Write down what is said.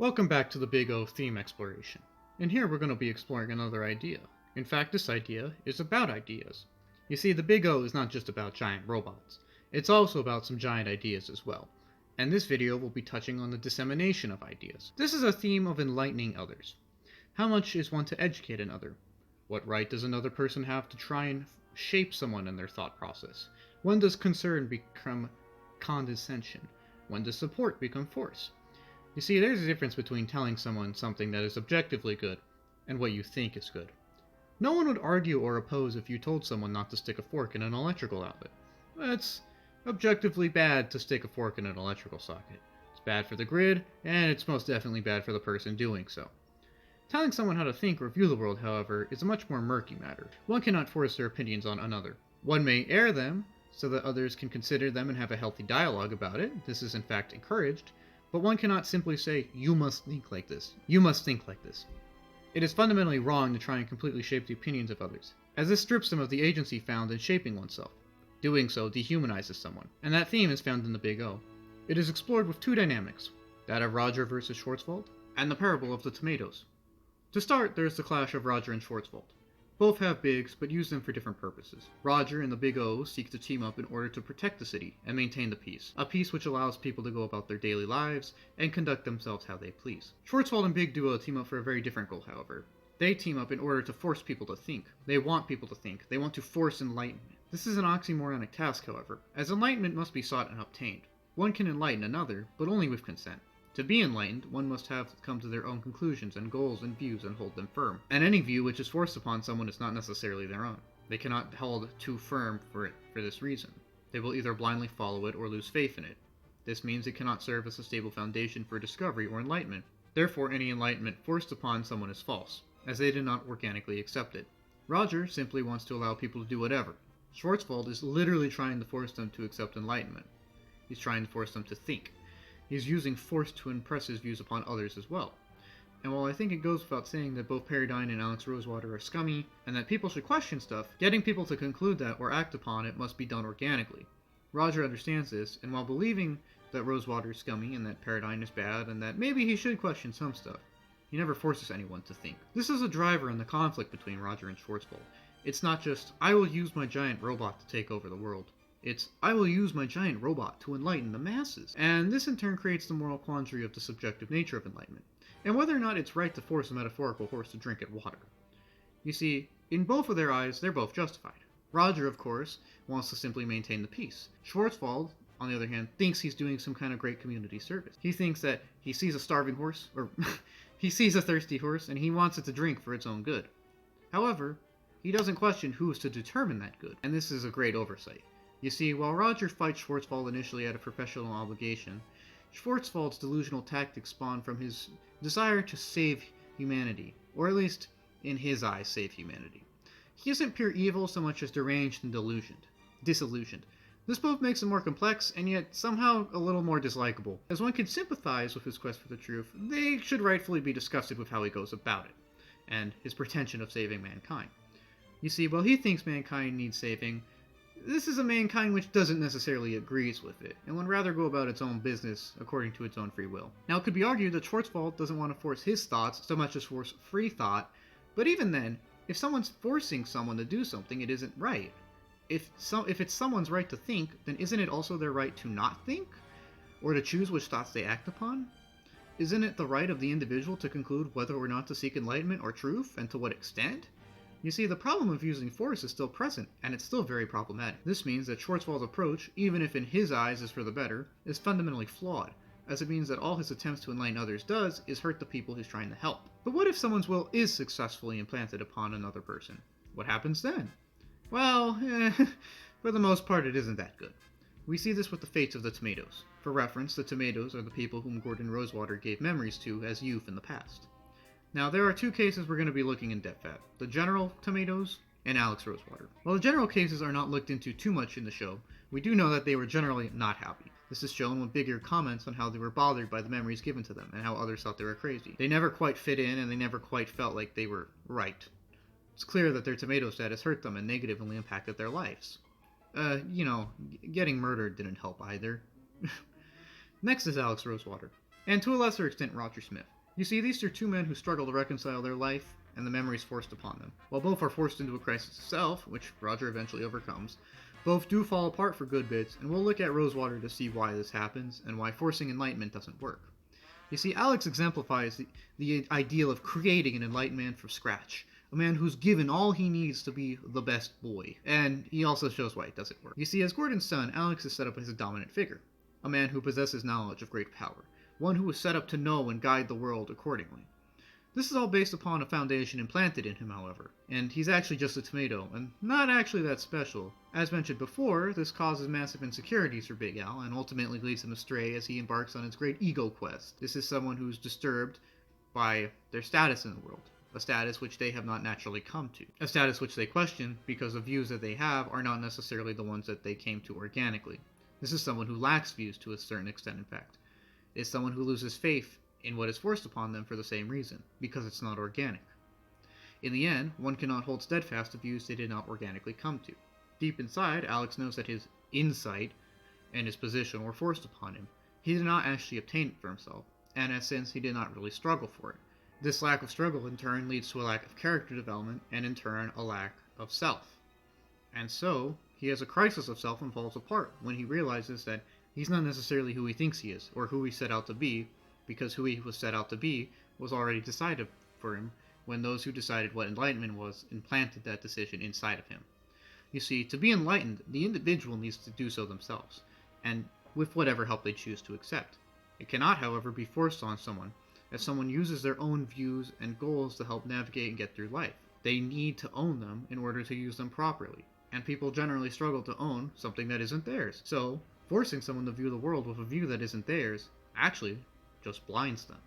Welcome back to the Big O theme exploration. And here we're going to be exploring another idea. In fact, this idea is about ideas. You see, the Big O is not just about giant robots. It's also about some giant ideas as well. And this video will be touching on the dissemination of ideas. This is a theme of enlightening others. How much is one to educate another? What right does another person have to try and shape someone in their thought process? When does concern become condescension? When does support become force? You see, there's a difference between telling someone something that is objectively good and what you think is good. No one would argue or oppose if you told someone not to stick a fork in an electrical outlet. It's objectively bad to stick a fork in an electrical socket. It's bad for the grid, and it's most definitely bad for the person doing so. Telling someone how to think or view the world, however, is a much more murky matter. One cannot force their opinions on another. One may air them, so that others can consider them and have a healthy dialogue about it. This is in fact encouraged. But one cannot simply say, you must think like this. You must think like this. It is fundamentally wrong to try and completely shape the opinions of others, as this strips them of the agency found in shaping oneself. Doing so dehumanizes someone, and that theme is found in the Big O. It is explored with two dynamics, that of Roger versus Schwarzwald, and the parable of the tomatoes. To start, there is the clash of Roger and Schwarzwald. Both have bigs, but use them for different purposes. Roger and the Big O seek to team up in order to protect the city and maintain the peace, a peace which allows people to go about their daily lives and conduct themselves how they please. Schwarzwald and Big Duo team up for a very different goal, however. They team up in order to force people to think. They want people to think. They want to force enlightenment. This is an oxymoronic task, however, as enlightenment must be sought and obtained. One can enlighten another, but only with consent. To be enlightened, one must have come to their own conclusions and goals and views and hold them firm. And any view which is forced upon someone is not necessarily their own. They cannot hold too firm for it for this reason. They will either blindly follow it or lose faith in it. This means it cannot serve as a stable foundation for discovery or enlightenment. Therefore, any enlightenment forced upon someone is false, as they did not organically accept it. Roger simply wants to allow people to do whatever. Schwarzwald is literally trying to force them to accept enlightenment. He's trying to force them to think. He's using force to impress his views upon others as well. And while I think it goes without saying that both Paradigm and Alex Rosewater are scummy, and that people should question stuff, getting people to conclude that or act upon it must be done organically. Roger understands this, and while believing that Rosewater is scummy and that Paradigm is bad, and that maybe he should question some stuff, he never forces anyone to think. This is a driver in the conflict between Roger and Schwarzwald. It's not just, I will use my giant robot to take over the world. It's, I will use my giant robot to enlighten the masses. And this in turn creates the moral quandary of the subjective nature of enlightenment, and whether or not it's right to force a metaphorical horse to drink at water. You see, in both of their eyes, they're both justified. Roger, of course, wants to simply maintain the peace. Schwarzwald, on the other hand, thinks he's doing some kind of great community service. He thinks that he sees a starving horse, or he sees a thirsty horse, and he wants it to drink for its own good. However, he doesn't question who is to determine that good, and this is a great oversight. You see, while Roger fights Schwarzwald initially out of professional obligation, Schwarzwald's delusional tactics spawn from his desire to save humanity, or at least, in his eyes, save humanity. He isn't pure evil so much as deranged and disillusioned. This both makes him more complex, and yet somehow a little more dislikable. As one can sympathize with his quest for the truth, they should rightfully be disgusted with how he goes about it, and his pretension of saving mankind. You see, while he thinks mankind needs saving, this is a mankind which doesn't necessarily agrees with it, and would rather go about its own business according to its own free will. Now, it could be argued that Schwarzwald doesn't want to force his thoughts so much as force free thought, but even then, if someone's forcing someone to do something, it isn't right. If it's someone's right to think, then isn't it also their right to not think? Or to choose which thoughts they act upon? Isn't it the right of the individual to conclude whether or not to seek enlightenment or truth, and to what extent? You see, the problem of using force is still present, and it's still very problematic. This means that Schwarzwald's approach, even if in his eyes is for the better, is fundamentally flawed, as it means that all his attempts to enlighten others does is hurt the people he's trying to help. But what if someone's will is successfully implanted upon another person? What happens then? Well, for the most part it isn't that good. We see this with the fates of the tomatoes. For reference, the tomatoes are the people whom Gordon Rosewater gave memories to as youth in the past. Now, there are two cases we're going to be looking in depth at, the general tomatoes and Alex Rosewater. While the general cases are not looked into too much in the show, we do know that they were generally not happy. This is shown with bigger comments on how they were bothered by the memories given to them, and how others thought they were crazy. They never quite fit in, and they never quite felt like they were right. It's clear that their tomato status hurt them and negatively impacted their lives. Getting murdered didn't help either. Next is Alex Rosewater. and to a lesser extent Roger Smith. You see, these are two men who struggle to reconcile their life and the memories forced upon them. While both are forced into a crisis of self, which Roger eventually overcomes, both do fall apart for good bits, and we'll look at Rosewater to see why this happens and why forcing enlightenment doesn't work. You see, Alex exemplifies the ideal of creating an enlightened man from scratch, a man who's given all he needs to be the best boy, and he also shows why it doesn't work. You see, as Gordon's son, Alex is set up as a dominant figure, a man who possesses knowledge of great power, one who is set up to know and guide the world accordingly. This is all based upon a foundation implanted in him, however, and he's actually just a tomato, and not actually that special. As mentioned before, this causes massive insecurities for Big Al, and ultimately leads him astray as he embarks on his great ego quest. This is someone who's disturbed by their status in the world, a status which they have not naturally come to, a status which they question because the views that they have are not necessarily the ones that they came to organically. This is someone who lacks views to a certain extent, in fact. It is someone who loses faith in what is forced upon them for the same reason, because it's not organic. In the end, one cannot hold steadfast to views they did not organically come to. Deep inside, Alex knows that his insight and his position were forced upon him. He did not actually obtain it for himself, and as since he did not really struggle for it. This lack of struggle in turn leads to a lack of character development, and in turn a lack of self. And so, he has a crisis of self and falls apart when he realizes that he's not necessarily who he thinks he is, or who he set out to be, because who he was set out to be was already decided for him when those who decided what enlightenment was implanted that decision inside of him. You see, to be enlightened, the individual needs to do so themselves, and with whatever help they choose to accept. It cannot, however, be forced on someone, as someone uses their own views and goals to help navigate and get through life. They need to own them in order to use them properly, and people generally struggle to own something that isn't theirs. So, forcing someone to view the world with a view that isn't theirs actually just blinds them.